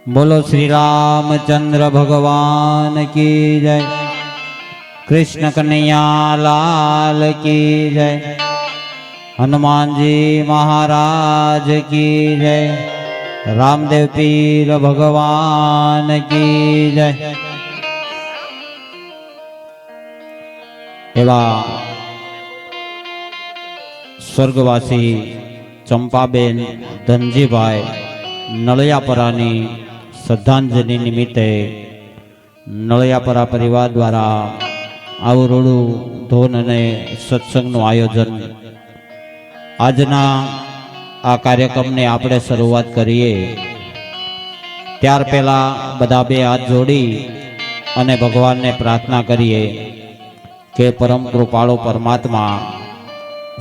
बोलो श्री रामचंद्र भगवान की जय। कृष्ण कन्हैया लाल की जय। हनुमान जी महाराज की जय। रामदेव पीर भगवान की जय। एवा स्वर्गवासी चंपाबेन धनजीभाई नळियापरानी श्रद्धांजलि निमित्ते नळियापरा परिवार द्वारा आवुं रूडू धोन अने सत्संगनुं आयोजन। आजना आ कार्यक्रमने आपणे शरूआत करीए त्यार पहेला बधा बे हाथ जोड़ी अने भगवानने प्रार्थना करीए के परम कृपाळु परमात्मा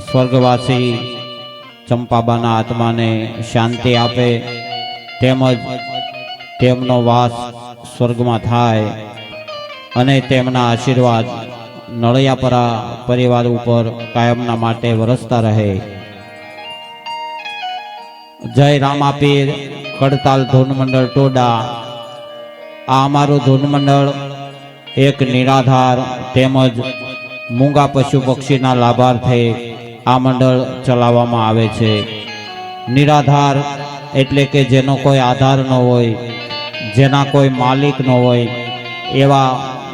स्वर्गवासी चंपाबाना आत्माने शांति आपे तेमज तेमनो वास स्वर्गमां थाय अने तेमना आशीर्वाद नळियापरा परिवार उपर कायमना माटे वरसता रहे। जय रामापीर कड़ताल धून मंडल टोडा। आ अमारुं धून मंडल एक निराधार तेमज मूंगा पशु पक्षीना लाभार्थे आ मंडल चलाववामां आवे छे। निराधार एटले के जेनो कोई आधार न होय, जेना कोई मालिक न होय एवा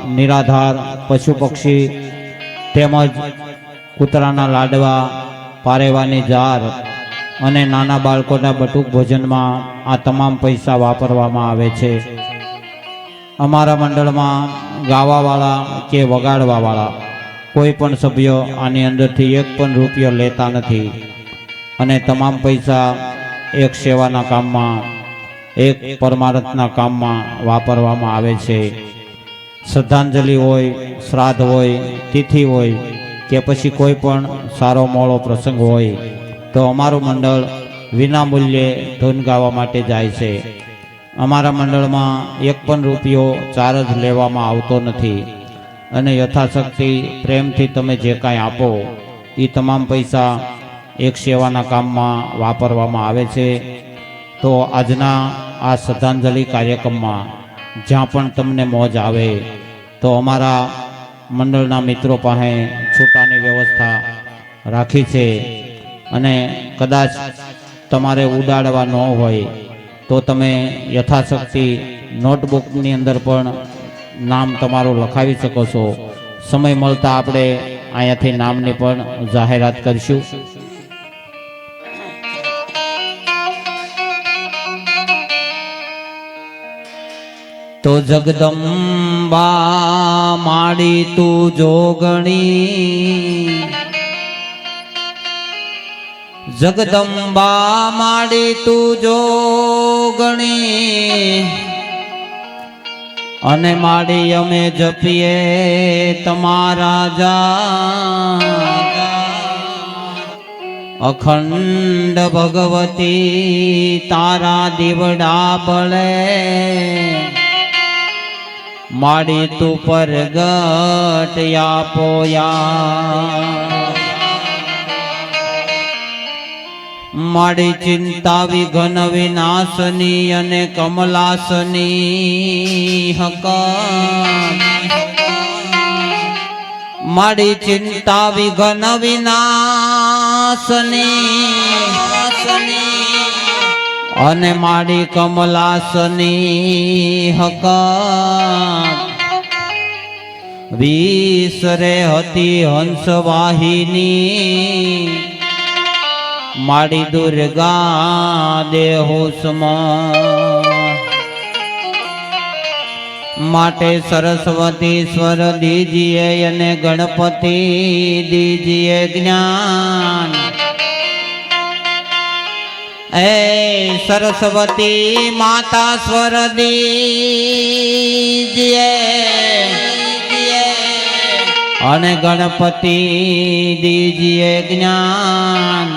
निराधार पशु पक्षी तेमज कूतराना लाडवा, पारेवानी जार अने नाना बाळकोना बटुक भोजनमां आ तमाम पैसा वापरवामां आवे छे। अमारा मंडळमां गावावाळा के वगाड़वावाळा कोई पण सभ्य आनी अंदरथी एक पण रूपियो लेता नथी अने तमाम पैसा एक सेवाना काममां, एक परमार्थना काममां वापरवामां आवे छे। श्रद्धांजलि होय, श्राद्ध होय, तिथि होय के पछी कोई पण सारो मोळो प्रसंग होय तो अमारुं मंडळ विना मूल्ये धून गावा माटे जाय छे। अमारा मंडळमां एक पण रूपियो चार्ज लेवामां आवतो नथी अने यथाशक्ति प्रेमथी तमे जे कांई आपो ई तमाम पैसा एक सेवाना काममां वापरवामां आवे छे। तो आजना आ श्रद्धांजलि कार्यक्रममां ज्यां पण तमने मौज आवे तो अमारा मंडळना मित्रों पासे छूटानी व्यवस्था राखी छे अने कदाच तमारे उडाडवा न होय तो तमे यथाशक्ति नोटबुकनी अंदर पण नाम तमारुं लखावी शको छो। समय मळता आपणे अहींयाथी नामनी पण जाहेरात करशुं। तो जगदंबा माड़ी तू जोगणी, जगदंबा माड़ी तू जोगणी अने माड़ी अमे जपीए तमारा जाप। अखंड भगवती तारा दीवड़ा बळे माड़ी तू परगट यापोया। माड़ी चिंता विघन विनाशनी अने कमलासनी हकम। माड़ी चिंता विघन विनाशनी अने माड़ी कमलासनी हकम। विसरे हती हंसवाहिनी माड़ी दुर्गा देहोस्मा। माटे सरस्वती स्वर दीजिए अने गणपति दीजिए ज्ञान। ए सरस्वती माता स्वर दीजिए अने गणपति दीजिए ज्ञान।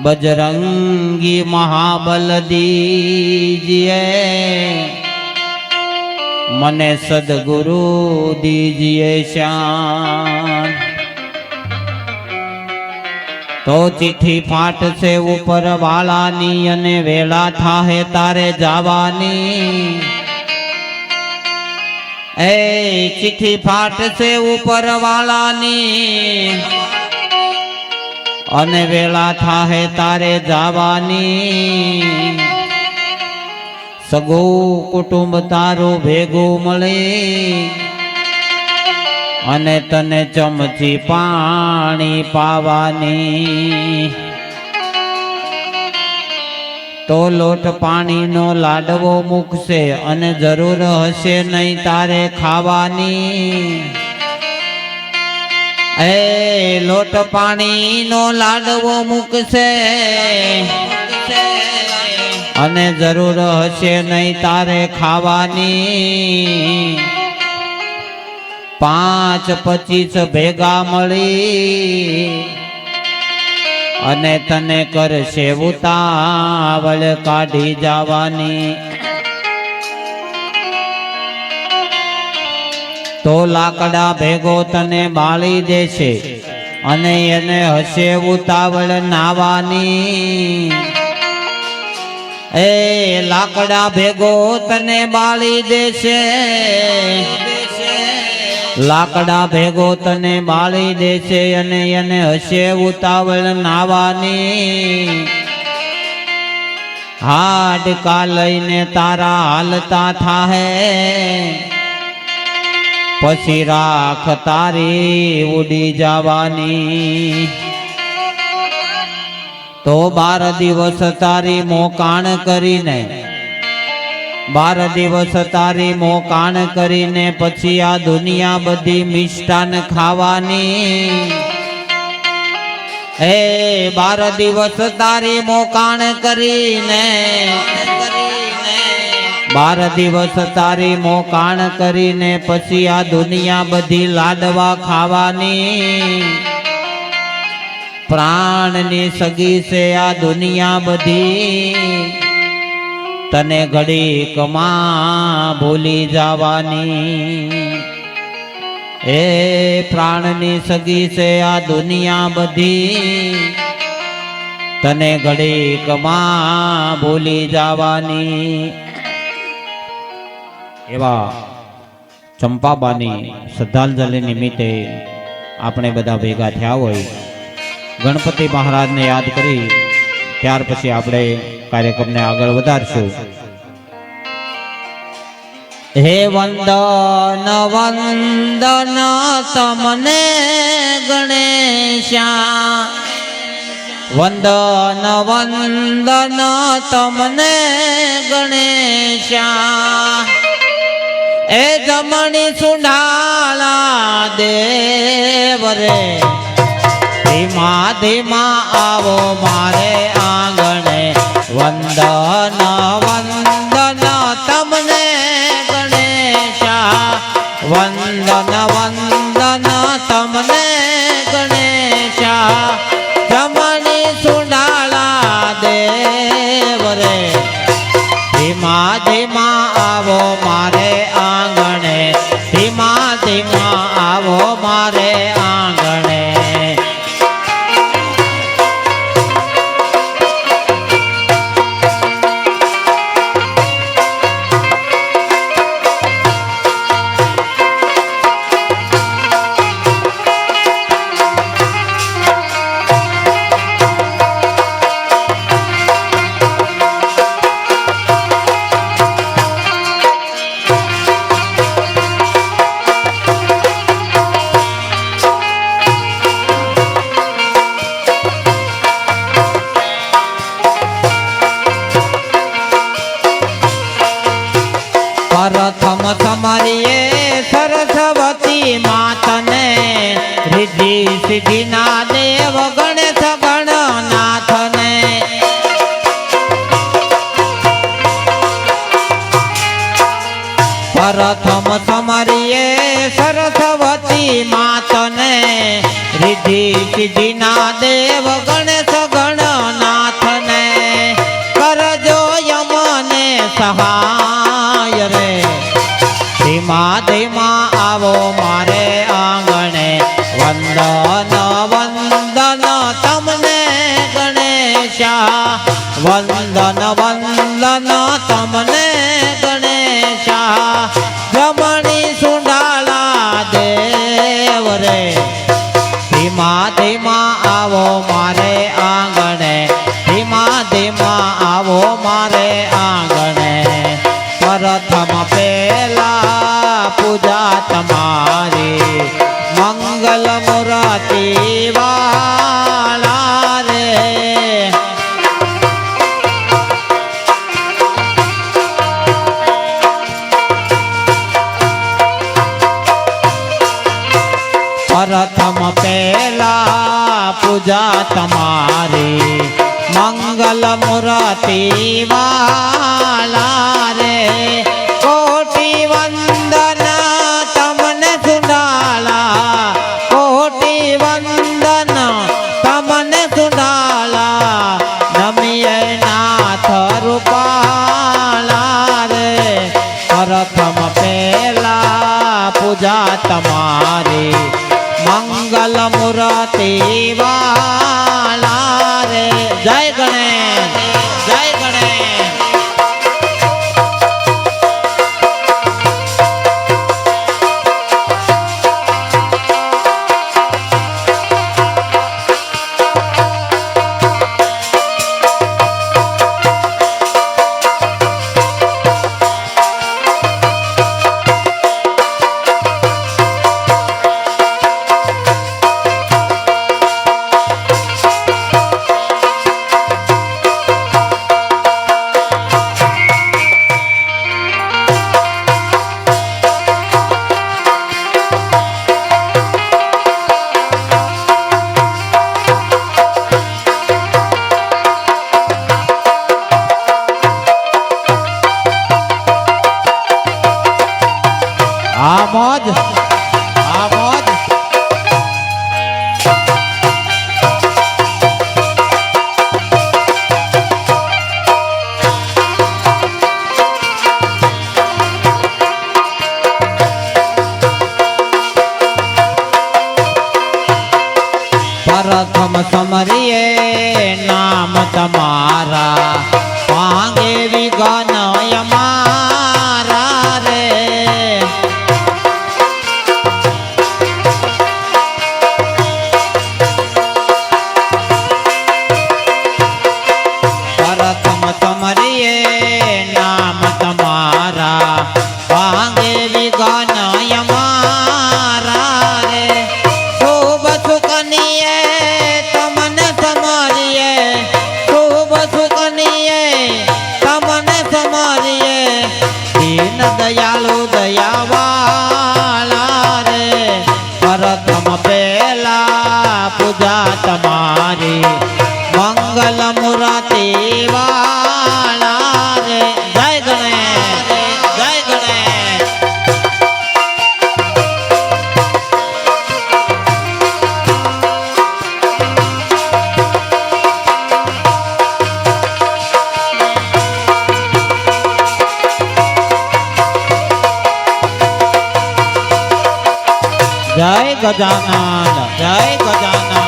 बजरंगी महाबल दीजिए मने सदगुरु दीजिए शान। તો ચિઠ્ઠી ફાટશે ઉપર વાળાની અને વેલા થાહે તારે જવાની એ ચિઠ્ઠી ફાટશે ઉપર વાળાની અને વેલા થાહે તારે જવાની સગો કુટુંબ તારું ભેગું મળે અને તને ચમચી પાણી પાવાની તો લોટ પાણીનો લાડવો મૂકશે અને જરૂર હશે નહીં તારે ખાવાની એ લોટ પાણીનો લાડવો મૂકશે અને જરૂર હશે નહીં તારે ખાવાની 5-25 ભેગા મળી અને તને કરશે ઉતાવળ કાઢી જવાની તો લાકડા ભેગો તને બાળી દેશે અને એને હશે ઉતાવળ નાવાની એ લાકડા ભેગો તને બાળી દેશે લાકડા ભેગો તને બાળી દેશે અને એને હશે ઉતાવળ નાવાની હાડકા લઈને તારા હાલતા થાહે પછી રાખ તારી ઉડી જવાની તો 12 દિવસ તારી મોકાણ કરીને 12 દિવસ તારી મોકાણ કરીને પછી આ દુનિયા બધી મિષ્ટાન ખાવાની એ 12 દિવસ તારી મોકાણ કરીને 12 દિવસ તારી મોકાણ કરીને પછી આ દુનિયા બધી લાડવા ખાવાની પ્રાણની સગી છે આ દુનિયા બધી તને ઘડીકમાં ભૂલી જવાની એ પ્રાણની સગી છે આ દુનિયા બધી તને ઘડીકમાં ભૂલી જવાની એવા ચંપાબાની શ્રદ્ધાંજલિ નિમિત્તે આપણે બધા ભેગા થયા હોય ગણપતિ મહારાજને યાદ કરી ત્યાર પછી આપણે કાર્યક્રમને આગળ વધારશું હે વંદન વંદન તમને ગણેશા વંદન વંદન તમને ગણેશા એ જમણી સુંઢાળા દેવ રે ધીમા ધીમા આવો મારે આંગણે વંદન વંદન તમને ગણેશા વંદન વંદન તમને ગણેશા જમણી સુંઢાળા દેવ રે ધીમા ધીમા આવો મારે આંગણે ધીમા ધીમા આવો મારે આંગણે પ્રથમ તમારીએ સરસ્વતી માતને રિદ્ધિ સિદ્ધિના દેવ ગણેશ ગણનાથને પ્રથમ તમારીએ સરસ્વતી માતને રિદ્ધિ સિદ્ધિના દેવ ગણેશ ગણનાથને કરજો યમને સહાય રે ધીમા ધીમા આવો મારે આંગણે વંદન વંદન તમને વંદન તમને ગણેશા જમણી સુંડાલા દેવ રે ધીમા ધીમા આવો મારે આંગણે ધીમા ધીમા આવો મારે આંગણે પ્રથમ પેલા પૂજા તમારી મંગલ મૂર્તિ વાળા રે પ્રથમ પેલા પૂજા તમારી મંગલ મૂર્તિ વાલા રે કોટી વંદન તમને સુંડાલા કોટી વંદન તમને સુંડાલા નમીએ નાથ રૂપાલા રે પ્રથમ પેલા પૂજા તમારી મંગલ મૂર્તિ વાલા રે જય ગણેશ જય ગણેશ મોજ આ મોજ પ્રથમ સમરીએ નામ તમારા પાંગે વિઘ્ન અમારા રે સમરીએ નામ તમારા પાંગે વિઘ્ન અમારા રે શુભ સુકનીએ તમને સમરીએ શુભ સુકનીએ તમને સમરીએ દીન દયાળુ દયાવાળા રે પ્રથમ પેલા પૂજા તમારી મંગલ મૂર્તિ વાળા રે જય ગણેશ જય ગણેશ જય ગજાનંદ જય ગજાનંદ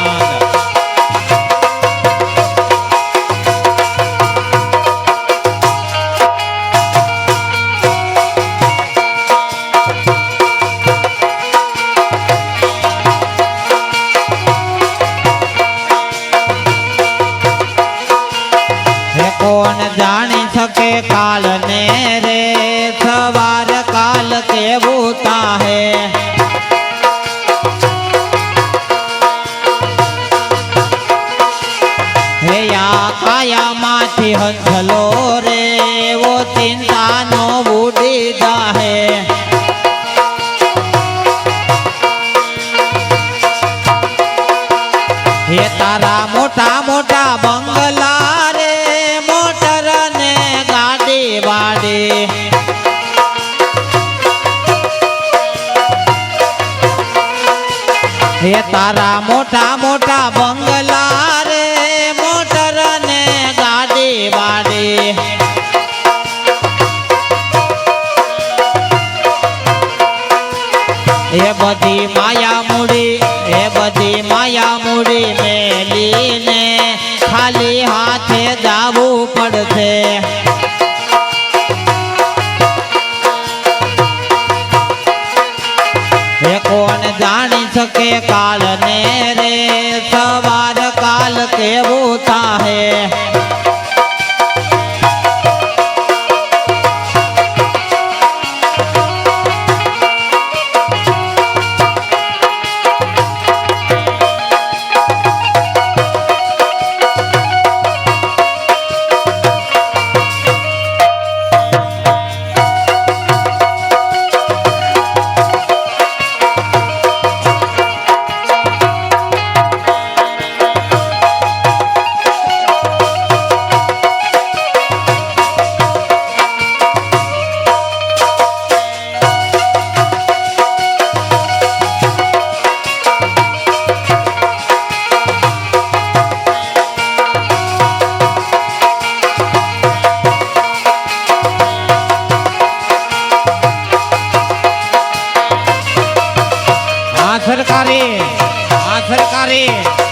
કોણ જાણી શકે કાલ ને રે સવાર કાલ કેવું તાહે હે આ કાયા માંથી હંસલો રે વો ચિંતાનો બુડી જાહે હે તારા મોટા મોટા બંગલા રે મોટર ને ગાડી વાડી હે તારા મોટા મોટા બંગલા રે મોટર ને ગાડી વાડી એ કોણ જાણી શકે કાલ ને રે સવાર કાલ કેવું થાહે સરકારી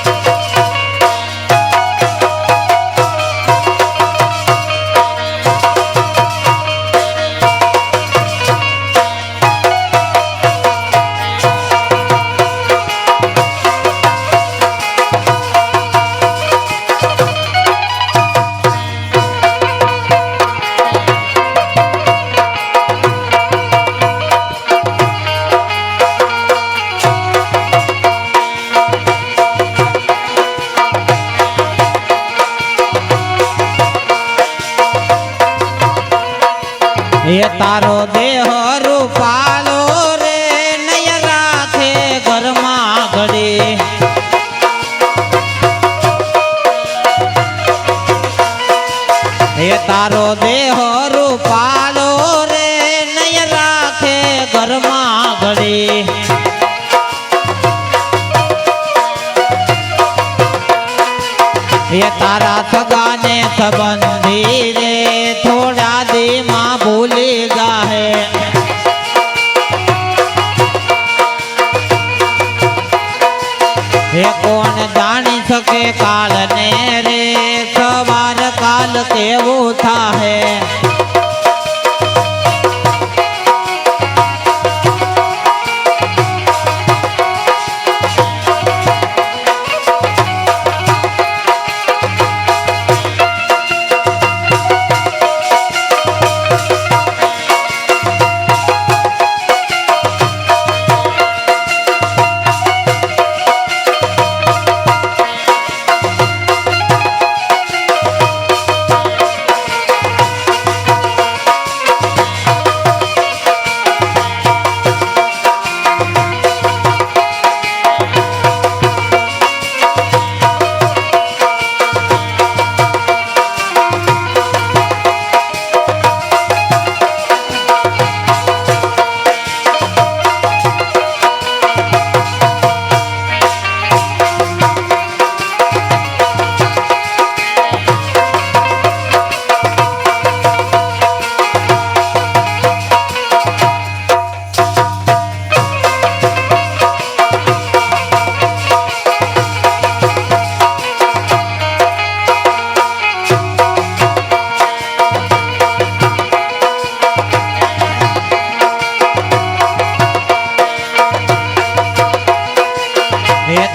એ તારો દેહ રૂપાળો રે નય રાખે ઘરમાં ઘડી એ તારો દેહ રૂપાળો રે નય રાખે ઘરમાં ઘડી એ તારા સગાને સંબંધી રે થોડા દીમાં ભૂલી જાહે એ કોણ જાણી શકે કાલ ને રે સવાર કાલ કેવું થાહે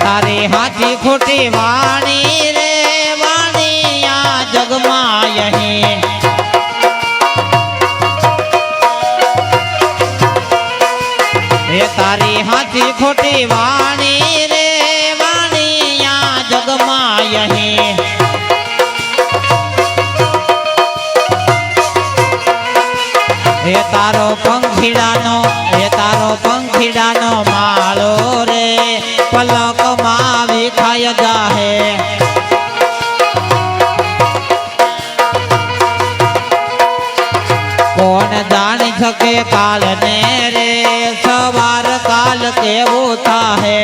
તારી હાથી ખોટી વાણી રે વાણી આ જગમાં અહીં એ તારી હાથી ખોટી વાણી રે વાણી આ જગમાં અહીં એ તારો પંખીડાનો માળો રે પલકમાં વિખાય જાહે કોણ જાણી શકે કાલ ને રે સવાર કાલ કેવું થાહે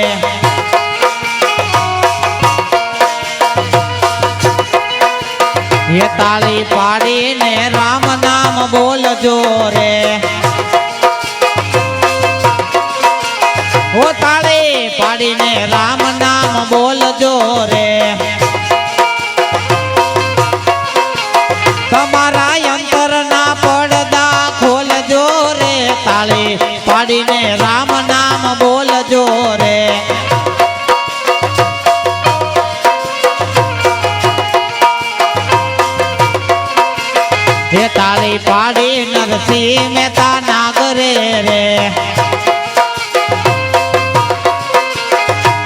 એ તાળી પાડીને રામ નામ બોલજો રે ઓ તાળી પાડીને રામ નામ બોલજો રે તમારા પાડીને રામ નામ બોલજો રે હે તાળી પાડી નરસિંહ મહેતા નાગરે રે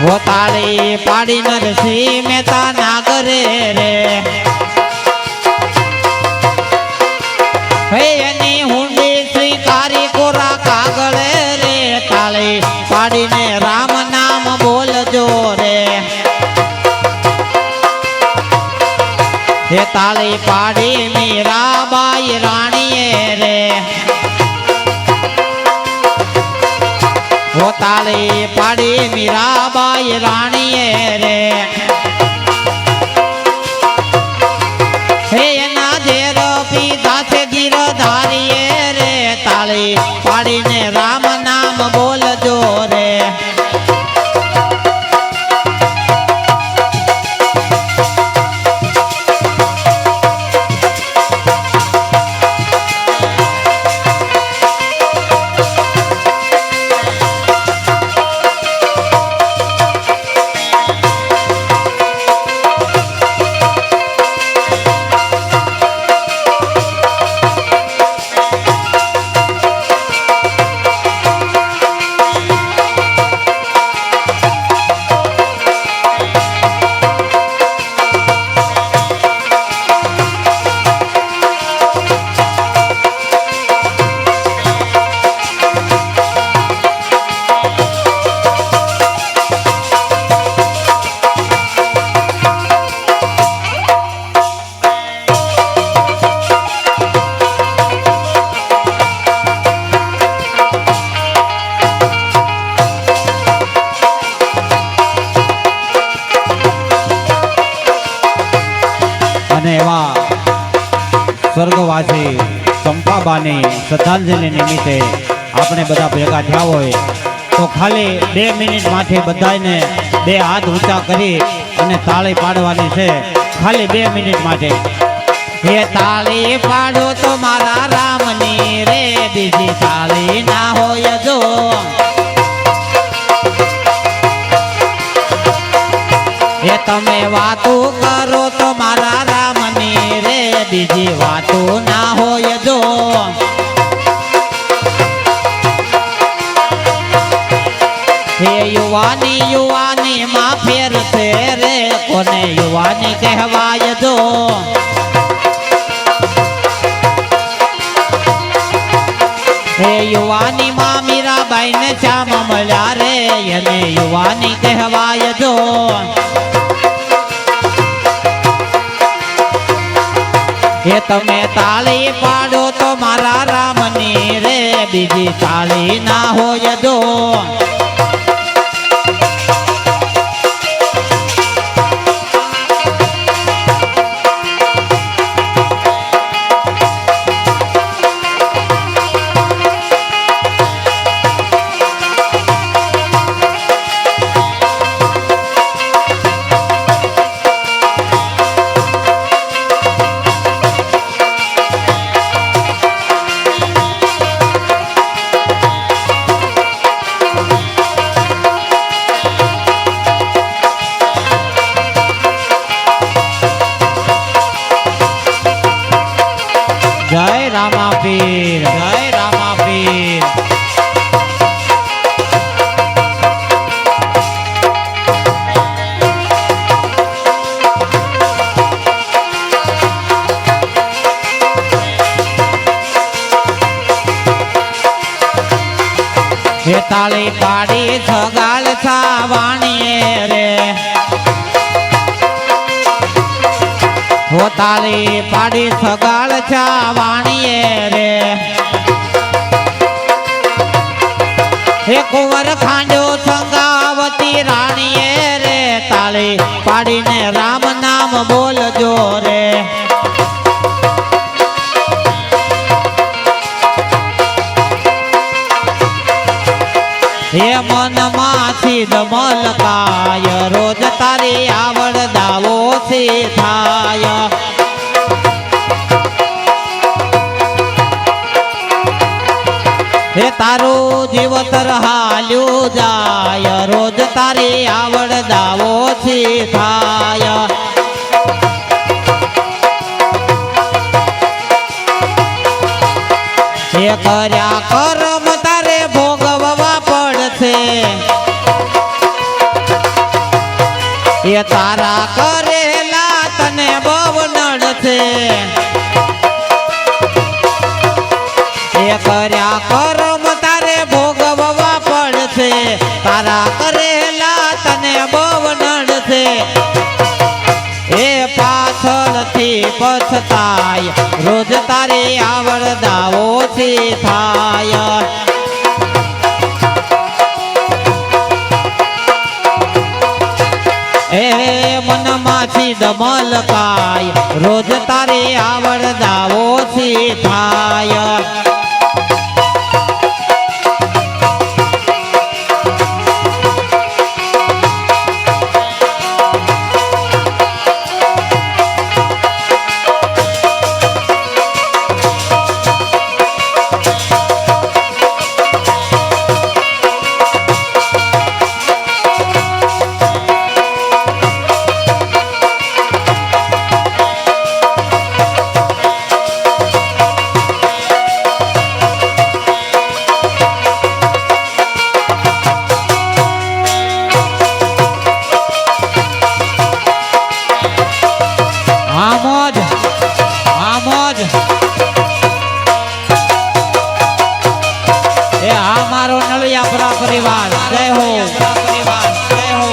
હો તાળી પાડી નરસિંહ મહેતા નાગરે રે હે એની હુંડી સ્વીકારી કોરા કાગળે રે તાળી પાડીને રામ નામ બોલજો રે હે તાળી પાડી મીરાબાઈ રાણીએ રે હો તાળી પાડી મીરાબાઈ રાણીએ રે હે એના ઝેર પીધા છે ગીરધારીએ રે તાળી પાડીને રામ નામ બોલજો રે સ્વર્ગવાસી ચંપાબાની શ્રદ્ધાંજલિ નિમિત્તે આપણે બધા ભેગા થયા હોય તો ખાલી 2 મિનિટ માટે બધાને 2 હાથ ઊંચા કરી અને તાળી પાડવાની છે ખાલી 2 મિનિટ માટે હે તાળી પાડો તો મારા રામની રે બીજી તાળી ના હોય જો હે તમે વાતો કરો તો મારા રામની રે બીજી વાતો ના હોય જો હે યુવાની યુવાની માં ફેર છે રે કોને યુવાની કહેવાય જો હે યુવાની માં મીરાબાઈ ને શ્યામ મળ્યા રે એને યુવાની કહેવાય જો હે તમે તાળી પાડો તો મારા રામની રે બીજી તાળી ના હોય જો જય રામાપીર જય રામાપીર હે તાળી પાડી છગાલ છાવાણીએ રે હો તાળી પાડી છગાલ છાવાણીએ રે હે કુંવર ખાંડો સંગાવતી રાણીએ રે તાળી પાડીને રામ નામ બોલજો રે હે મનમાંથી દમલકાય રોજ તારી આવડ દાવો છે થાય હે તારું જીવતર હાલ્યું જાય રોજ તારી આવડ દાવો થી થાય એ કર્યા કર્મ તારે ભોગવવા પડશે એ તારા કરેલા તને બહુ નડશે એ કર્યા કર્મ તારે ભોગવવા પડશે તારા કરેલા તને બહુ નડશે એ પાછળથી પછતાય રોજ તારી આવડ દાવો થી થાય એ મનમાંથી દમલકાય રોજ તારી આવડ દાવો થી થાય परिवार जय हो परिवार जय हो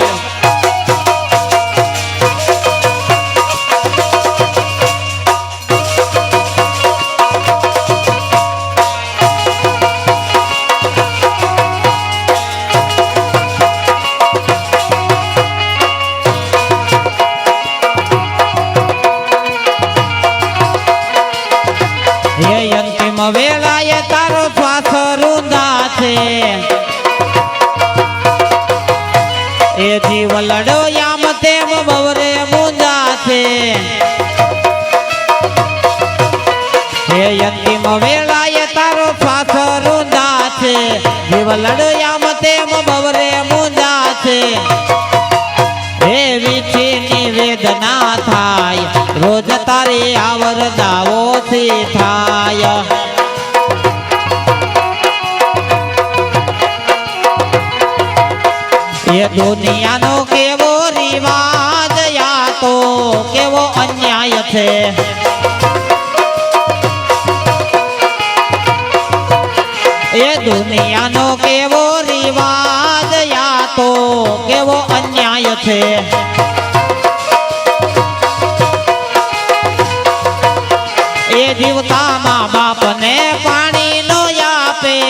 ये अंतिम वेला ये तारो श्वास रुंदा छे એ જીવ લડો યામ તેમ બવરે મુંજા છે હે અંતિમ વેળાએ તારો શ્વાસ રૂંધા છે જીવ લડો યામ તેમ બવરે મુંજા છે હે વિછીની વેદના થાય રોજ તારી આવર દાવો થી થાય ये दुनिया नो केवो रिवाज या तो केवो अन्याय छे ये दुनिया नो केवो रिवाज या तो केवो अन्याय छे ये जीवता माँ बाप ने पानी नो यापे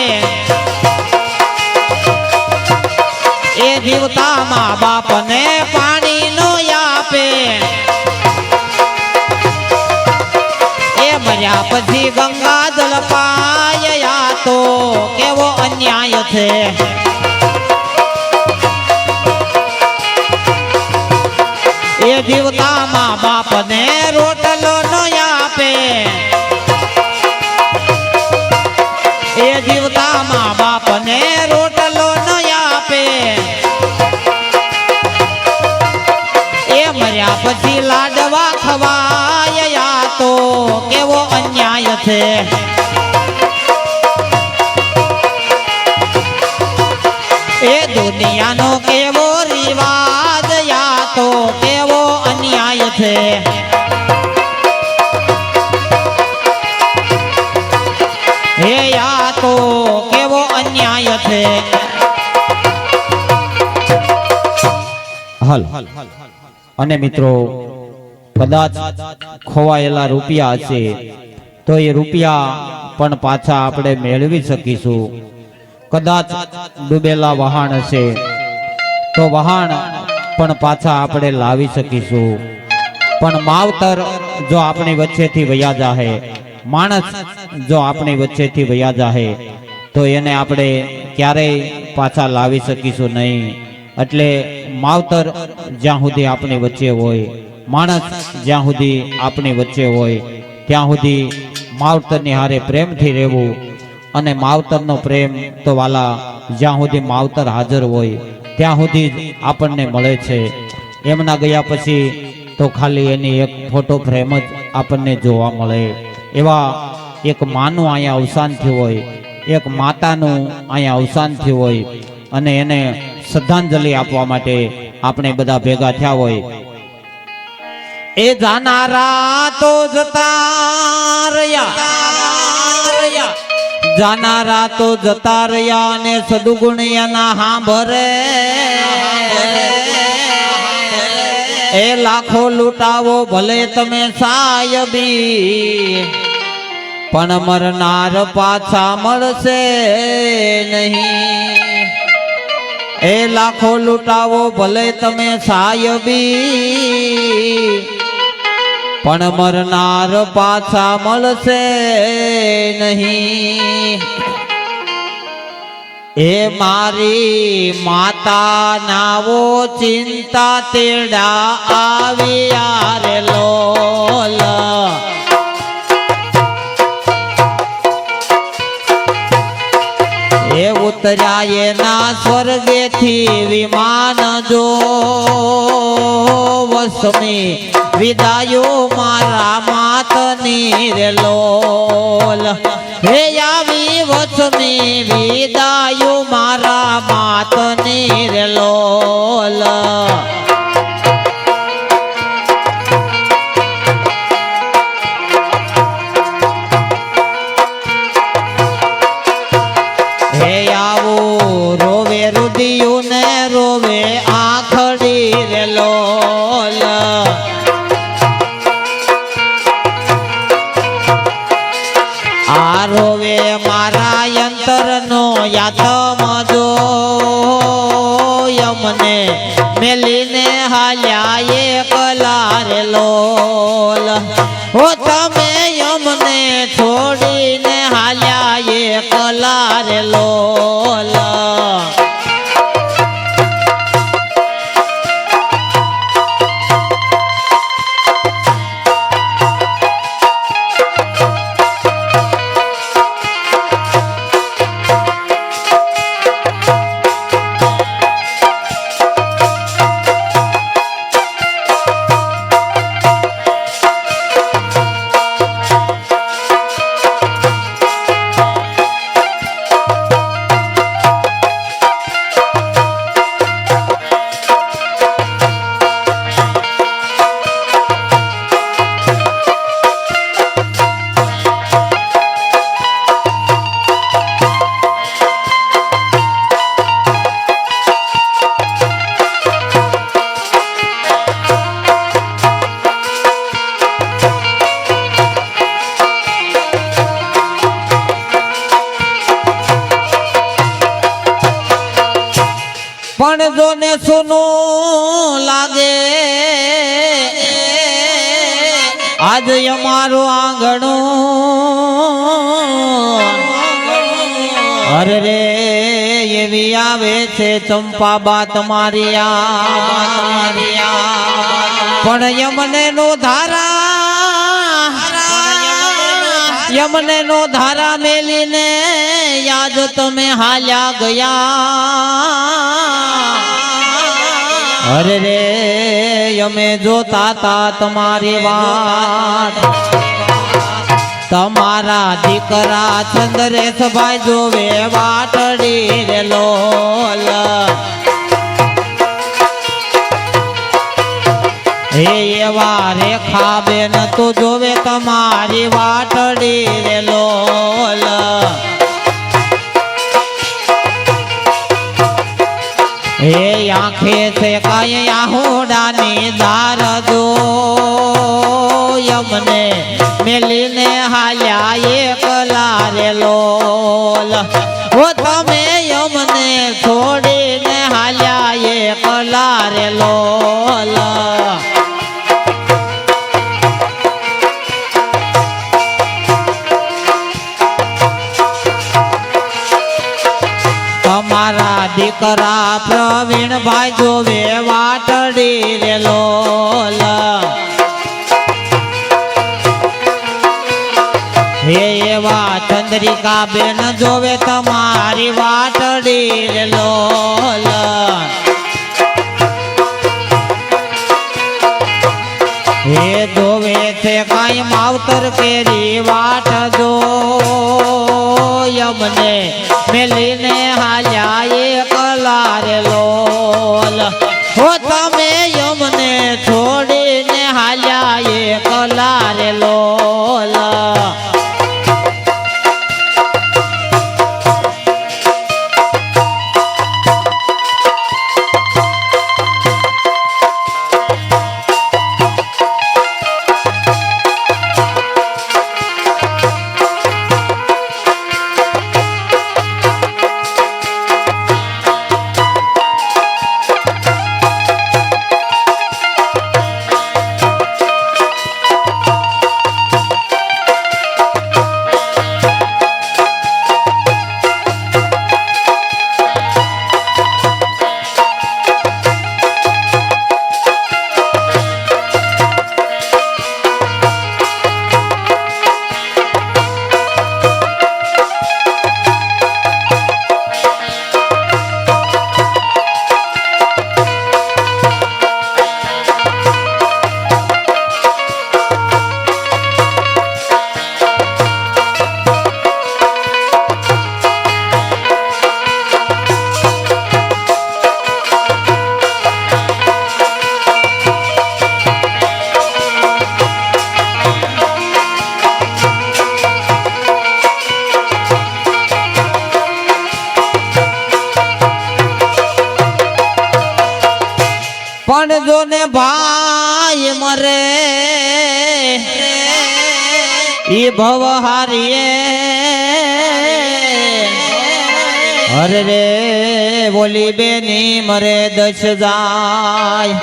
એ જીવતા મા બાપ ને પાણી નો આપે એ મર્યા પછી ગંગા જળ પાય તો કેવો અન્યાય છે એ જીવતા મા બાપ ને રોટલો નો આપે એ જીવતા મા બાપ ને રોટલો નો આપે મર્યા પછી લાડવા ખવાય તો કેવો અન્યાય છે એ દુનિયાનો કેવો રિવાજ યા તો કેવો અન્યાય છે હે યા તો કેવો અન્યાય છે હાલ અને મિત્રો કદાચ ખોવાયેલા રૂપિયા હશે તો એ રૂપિયા પણ પાછા આપણે મેળવી શકીશું કદાચ ડૂબેલા વહાણ હશે તો વહાણ પણ પાછા આપણે લાવી શકીશું પણ માવતર જો આપણી વચ્ચેથી વયા જાહે માણસ જો આપણી વચ્ચેથી વયા જાહે તો એને આપણે ક્યારેય પાછા લાવી શકીશું નહીં એટલે માવતર જ્યાં સુધી આપણી વચ્ચે હોય માણસ જ્યાં સુધી આપણી વચ્ચે હોય ત્યાં સુધી માવતરની હારે પ્રેમથી રહેવું અને માવતરનો પ્રેમ તો વાલા જ્યાં સુધી માવતર હાજર હોય ત્યાં સુધી જ આપણને મળે છે. એમના ગયા પછી તો ખાલી એની એક ફોટો ફ્રેમ જ આપણને જોવા મળે. એવા એક માનું અહીંયા અવસાન થયું હોય, એક માતાનું અહીંયા અવસાન થયું હોય અને એને શ્રદ્ધાંજલિ આપવા માટે આપણે બધા ભેગા થયા હોય. એ જાનારા તો જતા રહ્યા, જાનારા તો જતા રહ્યા અને સદુગુણિયાના હાંભરે એ લાખો લૂંટાવો ભલે તમે સાયબી, પણ મરનાર પાછા મળશે નહીં. એ લાખો લૂંટાવો ભલે તમે સાયબી, પણ મરનાર પાછા મળશે નહીં. એ મારી માતા નાવો ચિંતા તેડા આવ્યા રે લોલ. એ ઉતર્યા એના સ્વર્ગેથી વિમાન જો વસમી વિદાયો મારા માતની રે લોલ. હે આવી વસમી વિદાયો મારા માતની રે લોલ. હે આવો રોવે રુદિયું ને રોવે આખડી રે લોલ. આ રોવે મારા યંતરનો યાતમ જો યમને મેલીને હાલ્યા એકલા રે લોલ. હો તમે યમને છોડીને હાલ્યા એકલા રે લોલ. પણ જોને સુનું લાગે આજ અમારો આંગણું. અરે રે એવી આવે છે ચંપાબા તમારી પણ યમને નો ધારા, યમને નો ધારા મેલીને યાદ તમે હાલ્યા ગયા. અરે રે અમે જોતા તા તમારી વાત, તમારા દીકરા ચંદ્રેશભાઈ જોવે વાટડી રે લોલ. હે એવા રેખા બેન તો જોવે તમારી વાટડી રે લોલ. હે આંખે છે કાંઈ આહોડાની દાર જો યમને મેલીને હાલ્યા એકલા રે લોલ. હો તમે યમને છોડીને હાલ્યા એકલા રે લોલ. તમારા દીકરા પ્રવીણભાઈ જોવે વાટડી રે લોલ. એ એવા ચંદ્રિકા બેન જોવે તમારી વાટડી રે લોલ એ જોવે છે કાંઈ માવતર કેરી વાટ જો યમને મેલીને હાલ્યા એકલા રે લોલ હો તમે યમને છોડીને હાલ્યા એકલા રે લોલ પણ જો ને ભાઈ મરે ઈ ભવહારીએ અરે રે બોલી બેની મરે દશ જાય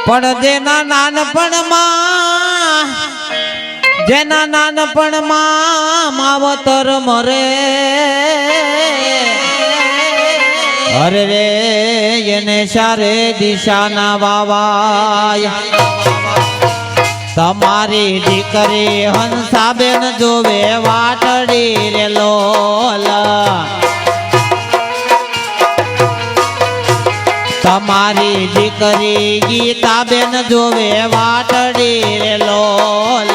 પણ જેના નાનપણમાં માવતર મરે અરે રે એને સારે દિશાના વાવાય તમારી દીકરી હંસાબેન જોવે વાટડી રે લોલ તમારી દીકરી ગીતાબેન જોવે વાટડી રે લોલ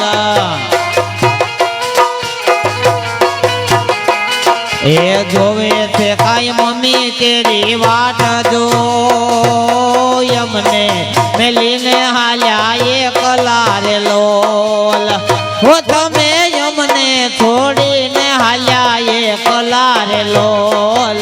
એ જોવે છે કાંઈ મમ્મી કેરી વાટ જો યમને મેલીને હાલ્યા એકલા રે લોલ હો તમે યમને છોડીને હાલ્યા એકલા રે લોલ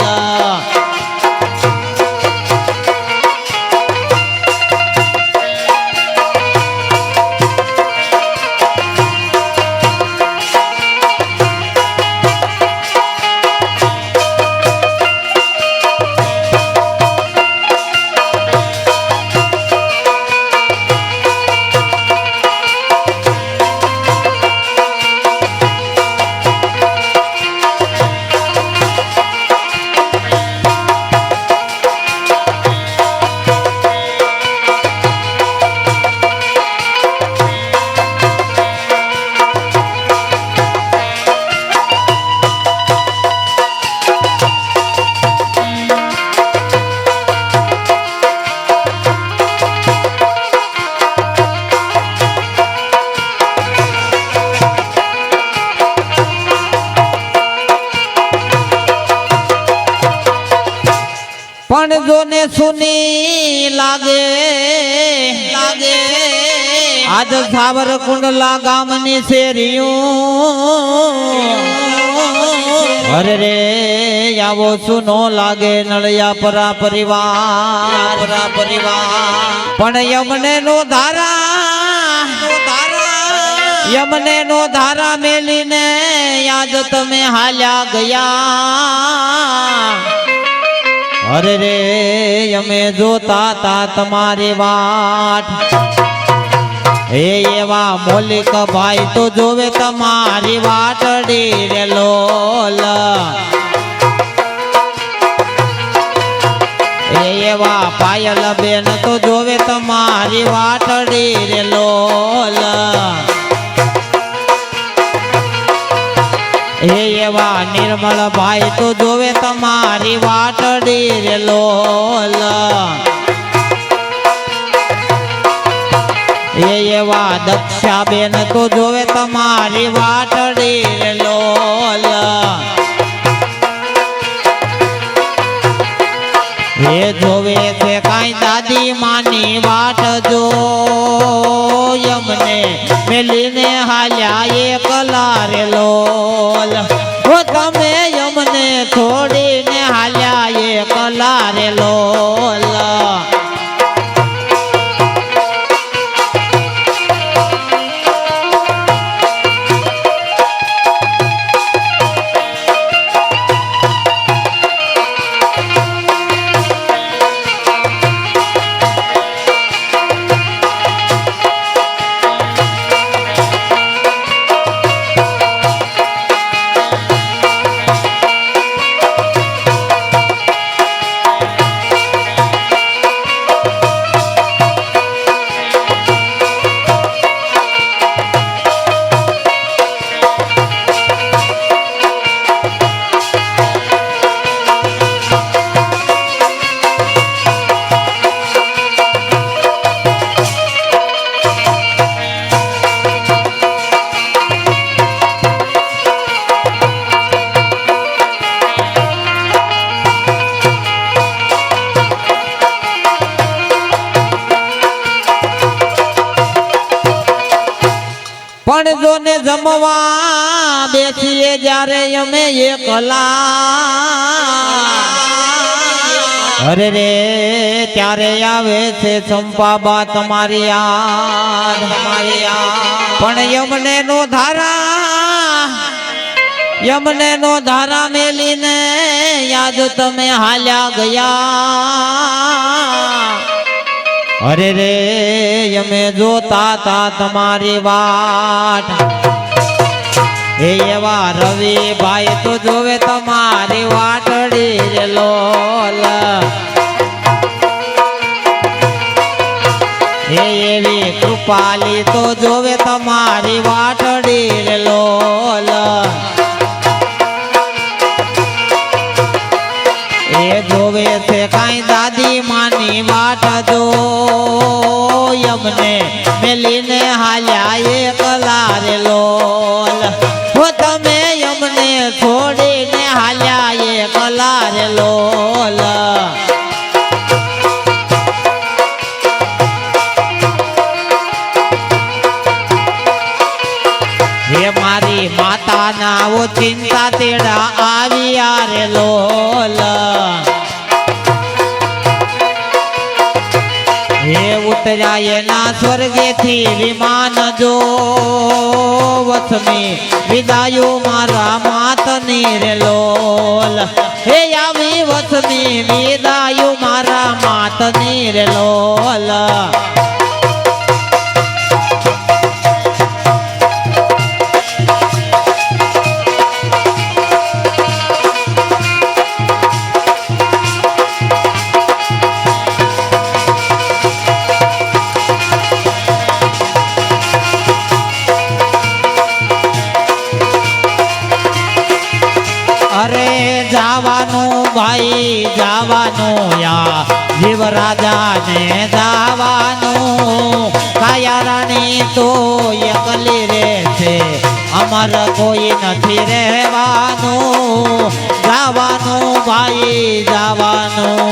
પણ જોને સુની લાગે આજ સાવરકુંડલા ગામની શેરીયું અરે રે આવો સુનો લાગે નળિયા પરા પરિવાર પણ યમને નો ધારા મેલીને આજ તમે હાલ્યા ગયા અરે રે અમે જોતા તા તમારી વાટ એ એવા મોલિક ભાઈ તો જોવે તમારી વાટડી રે લોલ એ એવા પાયલ બેન તો જોવે તમારી વાટડી રે લોલ હે એવા નિર્મળ ભાઈ તો જોવે તમારી વાટડી રે લોલ હે એવા દક્ષાબેન તો જોવે તમારી વાટડી રે લોલ હે જોવે છે કાંઈ દાદી માની વાટ જો યમને મેલીને હાલ્યા એકલા રે લોલ હો તમે યમને છોડીને હાલ્યા એકલા રે લોલ પણ જોને જમવા બેસીએ જ્યારે અમે એકલા અરે રે ત્યારે આવે છે ચંપાબા તમારી યાદ પણ યમને નો ધારા મેલીને યાદ તમે હાલ્યા ગયા અરે રે અમે જોતા તા તમારી વાટ હે એવા રવિ ભાઈ તો જોવે તમારી વાટડી રે લોલ હે એવી કૃપાલી તો જોવે તમારી વાટડી રે લોલ એ જોવે છે કાંઈ દાદી માની વાટ જો યમને મેલીને હાલ્યા એકલા રે લોલ હો તમે યમને છોડીને હાલ્યા એકલા રે લોલ હે મારી માતાના ઓ ચિંતા તેડા આવ્યા રે લોલ હે ઉતર્યા એના સ્વર્ગેથી વિમાન જો વસમી વિદાયો મારા માતની રે લોલ હે આવી વસમી વિદાયો મારા માતની રે લોલ અરે જાવાનું ભાઈ જાવાનું યા જીવ રાજાને જાવાનું કાયા રાણી તો એકલી રે છે અમર કોઈ નથી રહેવાનું જાવાનું ભાઈ જાવાનું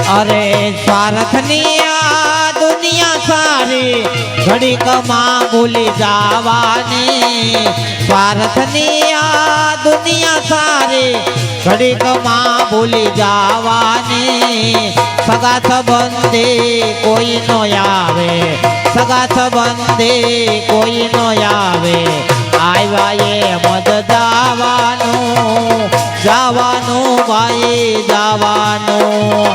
અરે સ્વાર્થની આ દુનિયા સારી ઘડીકમાં ભૂલી જવાની સ્વાર્થની આ દુનિયા સારી ઘડીકમાં ભૂલી જવાની સગા સંબંધી કોઈ નો આવે સગા સંબંધી કોઈ નો આવે આવ્યા એ મદ જવાનું ભાઈ જવાનું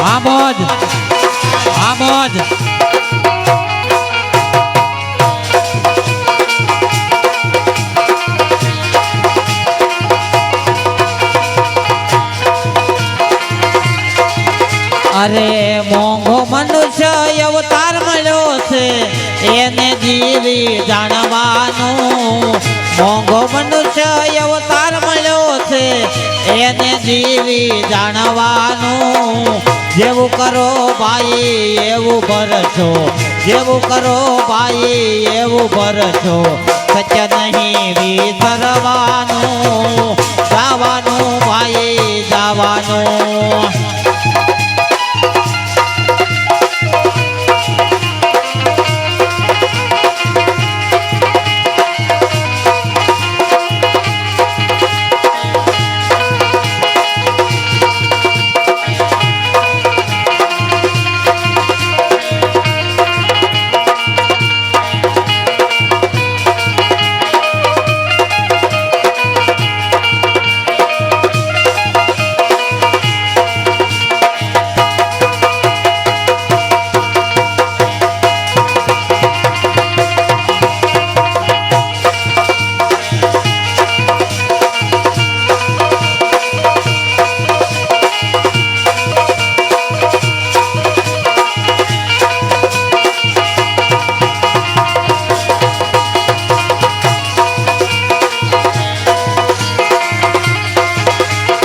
આમોદ આમોદ અરે મોંઘો મનુષ્ય અવતાર મળ્યો છે એને જીવી જાણવાનું મોંઘો મનુષ્ય અવતાર મળ્યો છે એને જીવી જાણવાનું જેવું કરો ભાઈ એવું ભરશો જેવું કરો ભાઈ એવું ભરશો સત્ય નહીં વિસરવાનું જવાનું ભાઈ જવાનું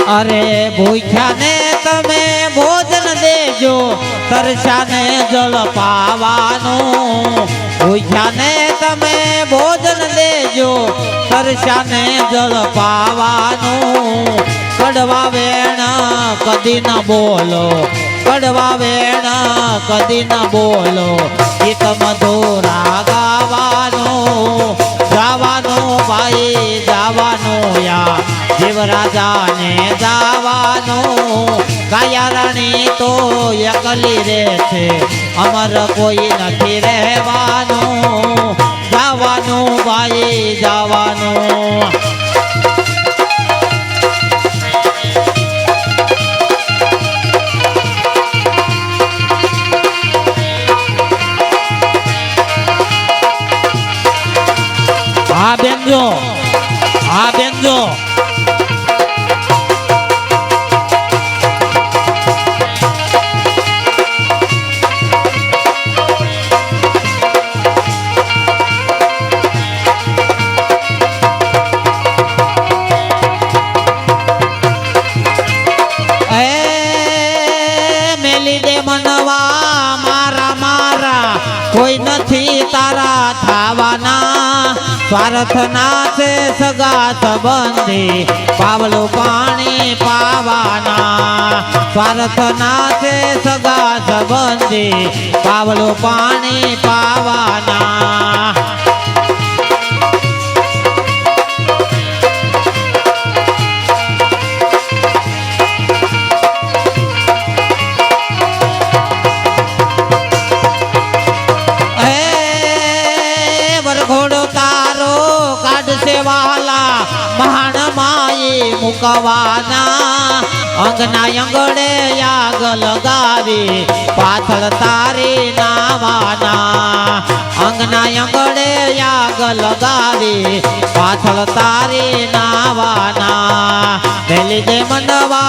અરે ભૂખ્યાને તમે ભોજન દેજો તરસ્યાને જળ પાવાનું ભૂખ્યાને તમે ભોજન દેજો તરસ્યાને જળ પાવાનું કડવા વેણ કદી ન બોલો કડવા વેણ કદી ન બોલો ગીત મધુરા ગાવાનું જવાનું ભાઈ જવાનું યા જીવ રાજાને જવાનું કાયા રાણી તો એકલી રે છે અમર કોઈ નથી રહેવાનું જવાનું ભાઈ જવાનું હા બેનજો હા બેનજો મનવા મારા મારા કોઈ નથી તારા થાવાના સ્વાર્થના છે સગા સંબંધી પાવલું પાણી પાવાના સ્વાર્થના છે સગા સંબંધી પાવલું પાણી પાવાના વાલા મહાન માઈ મુકવાના અંગના અંગડે યાગ લગાવી પાછળ તારી નાવાના અંગના અંગડે યાગ લગાવી પાછળ તારી નાવાના પેલી જે મનવા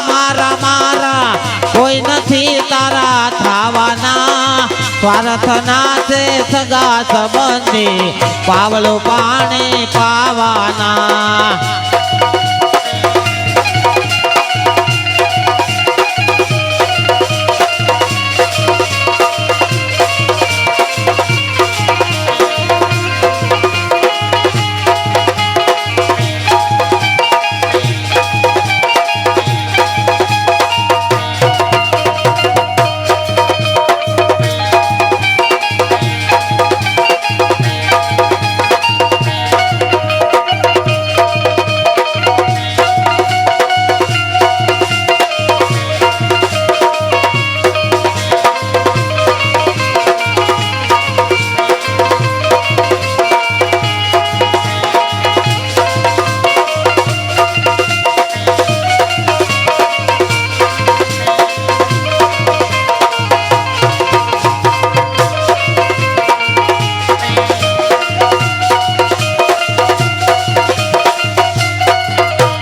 મારા મારા કોઈ નથી તારા થાવાના સ્વાર્થના છે સગા સંબંધી પાવલું પાણી પાવાના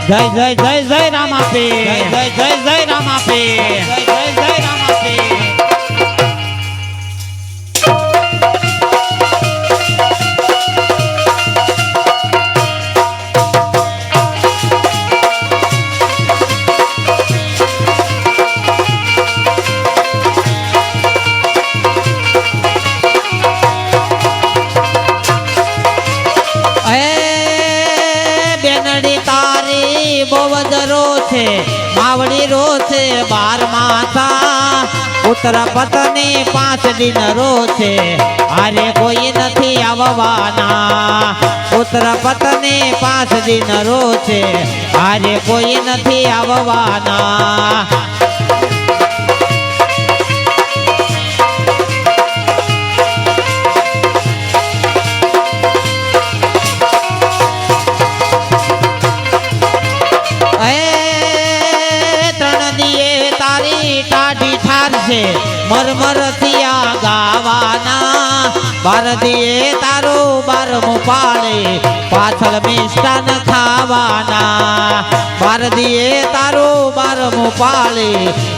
જય જય જય જય રામાપી જય જય જય રામાપી જય જય જય રામાપી માવડી રો છે 12 માથા પુત્ર પત્ની 5 દિન રો છે આરે કોઈ નથી આવવાના પુત્ર પત્ની 5 દિન રો છે આરે કોઈ નથી આવવાના મરમર થિયા ગાવાના ભારતીએ તારું 12મું પાળે પાછળ મિષ્ટાન ખાવાના ભારતીએ તારું 12મું પાળે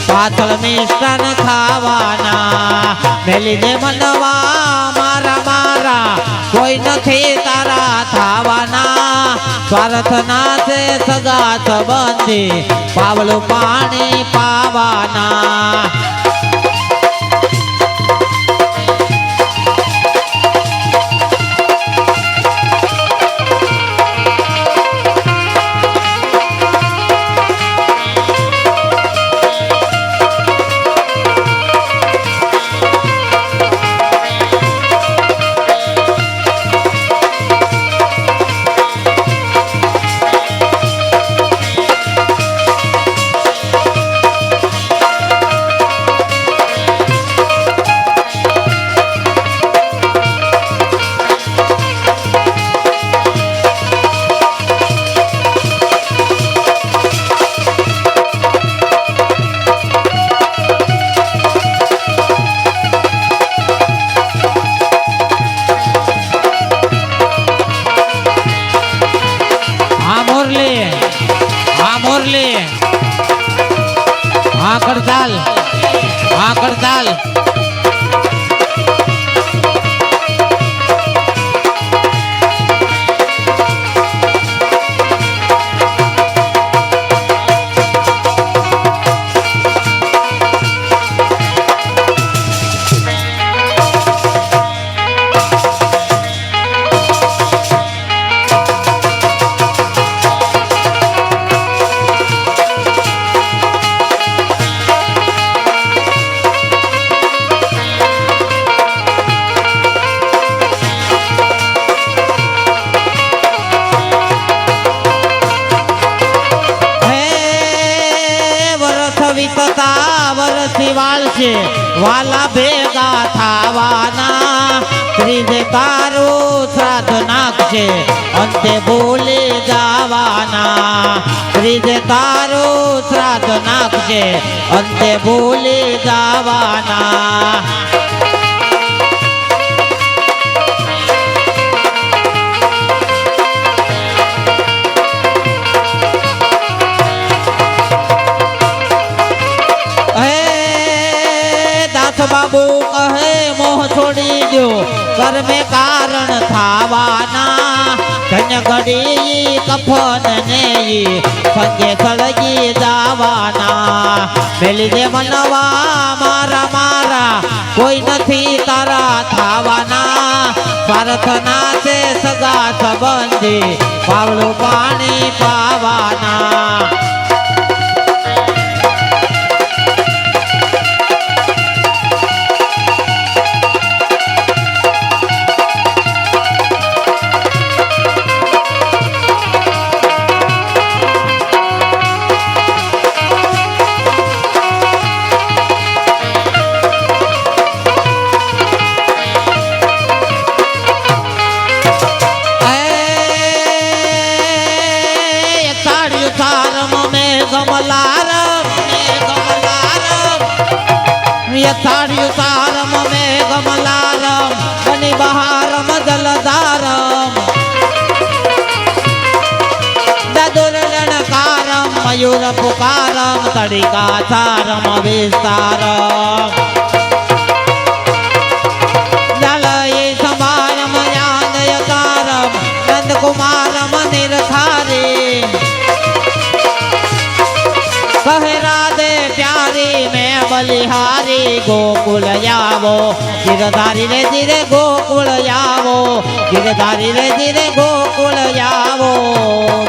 પાછળ મિષ્ટાન ખાવાના મેલી દે મનવા મારા મારા કોઈ નથી તારા થાવાના સ્વાર્થના છે સગા સંબંધી પાવલું પાણી પાવાના हाँ करताल वाला भेगा थावाना त्रिजे तारो श्राद्ध नाखशे अंते बोले जावाना त्रिजे तारो श्राद्ध नाखशे अंते बोले जावाना बाबू कहे मोह छोड़ी दो कर में कारण थावाना धन्य घड़ी कफन ने संगे सड़गी जावाना मेली दे मनवा मारा मारा कोई नहीं तारा थावाना प्रार्थना से सगा संबंधी पावलो पानी पावाना साड़ी सारम में गमलारम बनी बहारम जलदारम ददुर लड़का પુકારમ તડિકા ચારમ વિસ્તારમ જલય સમારમ યાદયકારમ નંદકુમારમ નિરખારી કહે રાધે પ્યારી મેં બલિહારી ગોકુળ આવો ગિરધારી રે ધીરે ગોકુળ આવો ગિરધારી રે ધીરે ગોકુળ આવો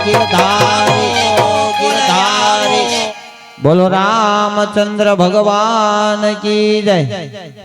ગિરધારી ગિરધારી બોલો રામચંદ્ર ભગવાન કી જય।